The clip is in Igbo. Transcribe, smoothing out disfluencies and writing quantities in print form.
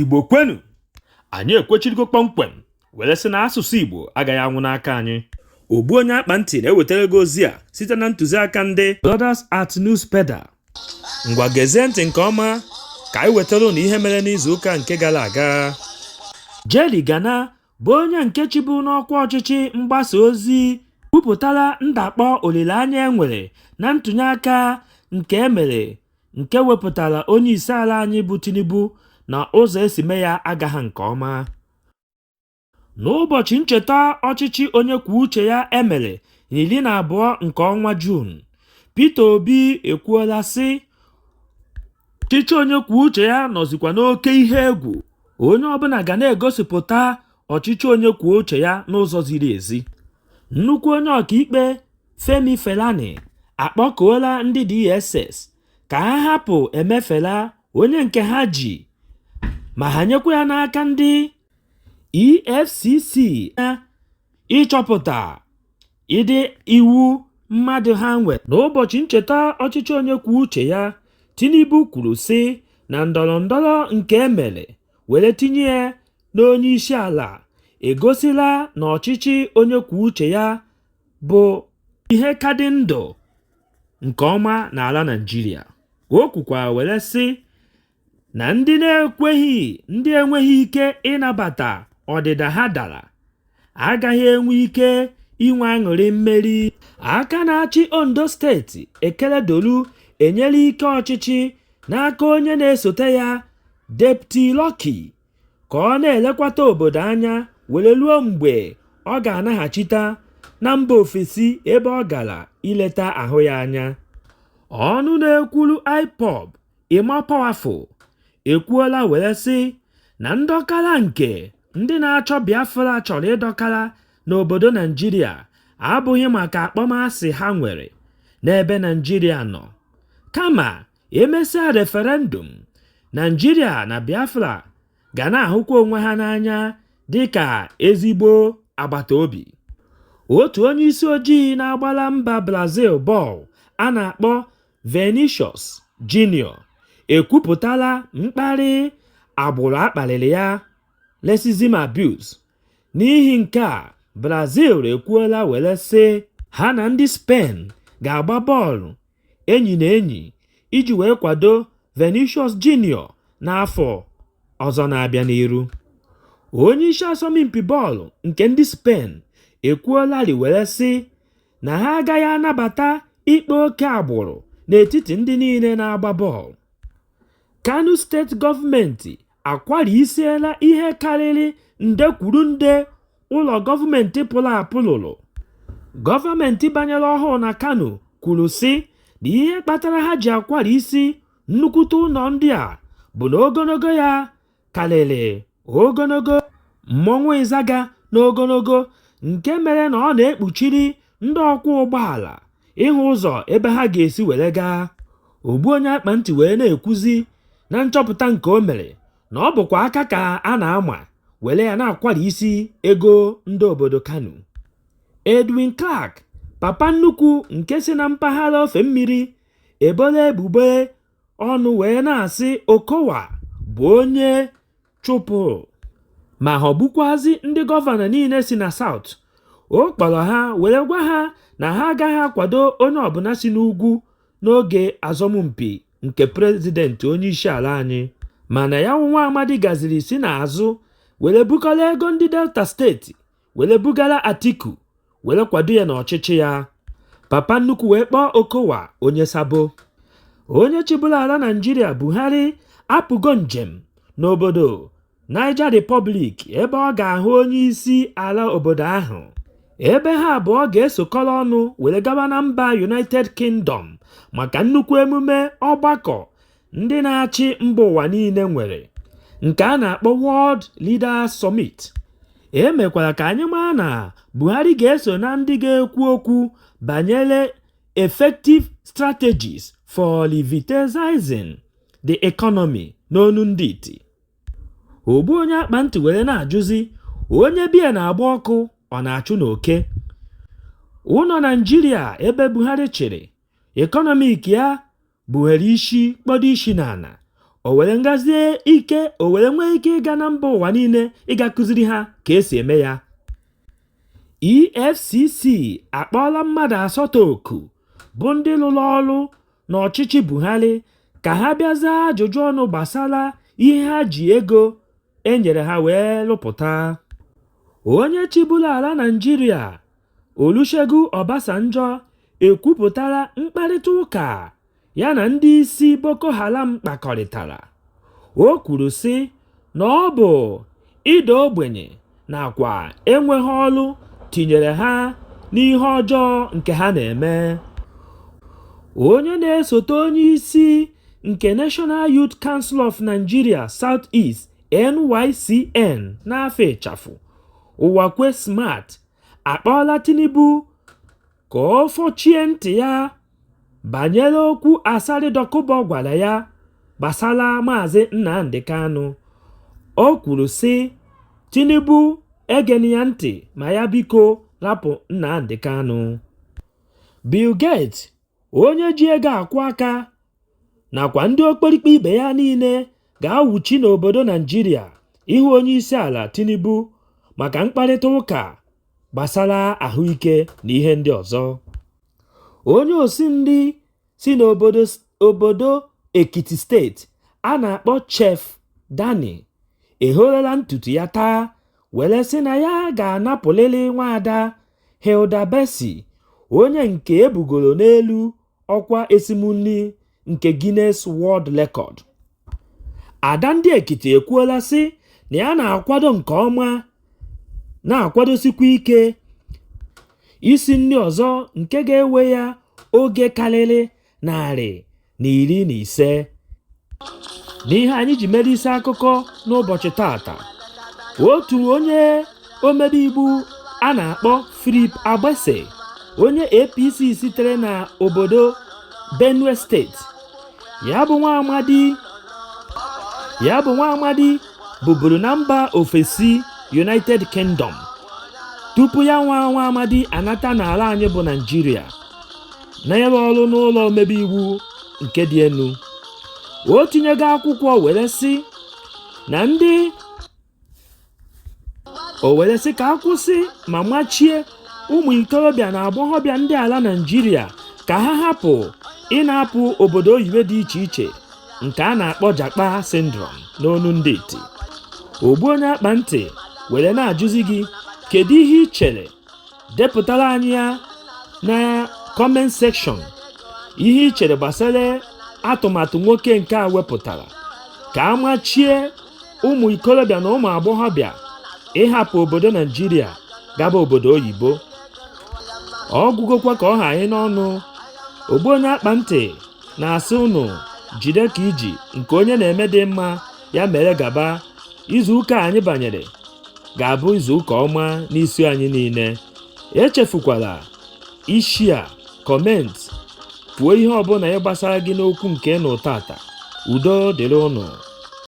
Igbo kwenu, anyị ekwechirigo kpọmkwem were sị na asụsụ Igbo agaghị anwụ n'aka anyị. Ogbuonyeakpanti na-ewetara gị ozi a site na ntụziaka ndị Brothers at Newspedia. Ngwa gezie ntị nke ọma ka anyị wetara unu ihe mere n'izuụka nke gara aga. Jerry Gana bụ onye nke chibu n'ọkwa ọchịchị mgbasa ozi kwupụtara ndakpọ olileanya enwere na ntụnyeaka nke emere nke wepụtara onye isi ala anyị bụ Tinubu na ụzọ esi mee ya agaghị nke ọma. N'ụbọchị ncheta ọchịchị onye kwuo uche ya emere 12 nke ọnwa Juun, Peter Obi ekwuola sị ọchịchị onye kwuo uche ya nọzikwa n'oke ihe egwu. Onye ọbụla ga na-egosipụta ọchịchị onye kwuo uche ya n'ụzọ ziri ezi. Nnukwu onye ọkaikpe Femi Felani akpọkuola ndị DSS ka ha hapụ Emefela onye nke ha ji ma ha nyekwa ya n'aka ndị EFCC ịchọpụta ịdị iwu mmadụ ha nwere. N'ụbọchị ncheta ọchịchị onye kwuo uche ya, Tinubu kwuru sị na ndọrọndọrọ nke emere were tinye ya n'onye isi ala egosila na ọchịchị onye kwuo uche ya bụ ihe ka dị ndụ nke ọma n'ala Naịjirịa. O kwukwa were sị na ndị enweghị ike ịnabata ọdịda ha dara agaghị enwe ike inwe aṅụrị mmeri. Aka na-achị Ondo steeti Ekeledolu enyela ike ọchịchị n'aka onye na-esote ya Deputy Lucky ka ọ na-elekwata obodo anya were ruo mgbe ọ ga-anaghachita na mba ofesi ebe ọ gara ileta ahụ ya anya. Ọnụ na-ekwuru IPOB Ima Powerful ekwuola were sị na ndọkara nke ndị na-achọ Biafra chọrọ ịdọkara n'obodo Naịjirịa abụghị maka akpọmasị ha nwere n'ebe Naịjirịa nọ, kama emesịa referendum Naịjirịa na Biafra ga na-ahụkwa onwe ha n'anya dịka ezigbo agbata obi. Otu onye isi ojii na-agbara mba Brazil bọọlụ a na-akpọ Vinicius Junior ekwupụtala mkparị agbụrụ akparịrị ya racism abuse. N'ihi nke a, Brazil ekwuola were sị ha na ndị Spain ga-agba bọọlụ enyi na enyi iji wee kwado Vinicius Junior n'afọ ọzọ na-abịa n'iru. Onye isi asọmpi bọọlụ nke ndị Spain ekwuola were sị na ha agaghị anabata ikpe oke agbụrụ n'etiti ndị niile na-agba bọọlụ. Kano steeti gọọmenti akwarisiela ihe karịrị nde kwuru nde ụlọ gọọmenti pụrụ apụ lụrụ. Gọọmenti banyere ọhụụ na Kano kwuru sị na ihe kpatara ha ji akwarisi nnukwute ụlọ ndị a bụ na ogologo ya karịrị ogologo mmọnwụ ịzaga n'ogologo, nke mere na ọ na-ekpuchiri ndị ọkwọ ụgbọala ịhụ ụzọ ebe ha ga-esi were gaa. Ogbuonyeakpanti wee na-ekwuzi na nchọpụta nke o mere na ọ bụkwa aka ka a na-ama were ya na-akwari isi ego ndị obodo Kano. Edwin Clark, papa nnukwu nke si na mpaghara ofe mmiri, ebola ebubo ọnụ wee na-asị Okowa bụ onye chụpụ ma ghọgbukwazi ndị gọvanọ niile si na South. O kpọrọ ha were gwa ha na ha agaghị akwado onye ọbụla si n'ugwu n'oge asọmpi nke prezidenti onye isi ala anyị, mana ya nwa amadi gaziri si n'azụ were bukọrọ ego ndị Delta steeti were bugara Atiku were kwado ya n'ọchịchị ya. Papa nnukwu wee kpọọ Okowa onye sabo. Onye chịbụrụ ala Naịjirịa Buhari apụgo njem n'obodo Niger Republic ebe ọ ga-ahụ onye isi ala obodo ahụ, ebe ha abụọ ga-esokọrọ ọnụ were gaba na mba United Kingdom maka nnukwu emume ọgbakọ ndị na-achị mba ụwa niile nwere nke a na-akpọ World Leaders Summit. Emekwara ka anyị maa na Buhari ga-eso na ndị ga-ekwu okwu banyere effective strategies for revitalizing the economy n'onu ndị iti. Ogbuonyeakpanti were na-ajụzi onye biya na-agba ọkụ ọ na-achụ n'oke. Ụlọ Naịjirịa ebe Buhari chịrị, ekọnọmik ya buhere isi kpọdo isi n'ala. o were nwee ike ịga na mba ụwa niile ịga kụziri ha ka esi eme ya. EFCC akpọọla mmadụ 8 oku bụ ndị lụrụ ọrụ n'ọchịchị Buhari ka ha bịa zaa ajụjụ ọnụ gbasara ihe ha ji ego enyere ha wee lụpụta. Onye chịburu ala Naịjirịa Olusegun Obasanjo ekwupụtara mkparịta ụka ya na ndị isi Boko Haram kpakọrịtara. O kwuru sị na ọ bụ ịda ogbenye nakwa enweghị ọrụ tinyere ha n'ihe ọjọọ nke ha na-eme. Onye na-esote onye isi nke National Youth Council of Nigeria South East NYCN n'afọ ịchafụ Uwakwe Smart akpọọla Tinubu ka ọ fọchie ntị ya banyere okwu Asari Dokubo gwara ya gbasara Maazị Nnamdi Kanu. O kwuru sị Tinubu egeni ya ntị ma ya biko rapụ Nnamdi Kanu. Bill Gates, onye ji ego akwụ aka, nakwa ndị okpurikpe ibe ya niile ga-awụchi n'obodo Naịjirịa ihu onye isi ala Tinubu maka mkparịta ụka gbasara ahụike na ihe ndị ọzọ. Onye osi ndị si n'obodo Ekiti steeti a na-akpọ Chef Dani ehorela ntutu ya taa were sị na ya ga-anapụlili nwaada Hilda Besi, onye nke ebugoro n'elu ọkwa esimunri nke Guinness World Record. Ada ndị Ekiti ekwuola sị na ya na-akwado nke ọma na-akwadosikwa ike isi nri ọzọ nke ga-ewe ya oge karịrị 150. N'ihe anyị ji mere isi akụkọ n'ụbọchị tata, otu onye omebe iwu a na-akpọ Philip Agbese, onye APC sitere na obodo Benue steeti, ya bụ nwa amadi bụburu na mba ofesi United Kingdom tupu ya nwa amadi anata n'ala anyị bụ Naịjirịa na-arụ ọrụ n'ụlọ omebe iwu nke dị elu. O tinyego akwụkwọ were sị ka akwụsị ma machie ụmụ ikorobịa na agbọghọbịa ndị ala Naịjirịa ka ha hapụ ịna-apụ obodo oyibo dị iche iche nke a na-akpọ Jakpa syndrome n'onu ndị iti. Ogbuonyeakpanti were na-ajụzi gị kedu ihe ị chere? Depụtara anyị ya na comment section ihe ị chere gbasara atụmatụ nwoke nke a wepụtara ka a machie ụmụ ikorobịa na ụmụ agbọghọbịa ịhapụ obodo Naịjirịa gaba obodo oyibo. Ọgwụgokwa ka ọ ha anyị n'ọnụ. Ogbuonyeakpanti na-asị unu jide ka iji nke onye na-eme dị mma ya mere gaba. Izuụka anyị banyere ga-abụ izuụka ọma n'isi anyị niile. Echefukwala ishia, kọment, kwuo ihe ọbụla ya gbasara gị n'okwu nke nụ tata. Udo dịrị unu.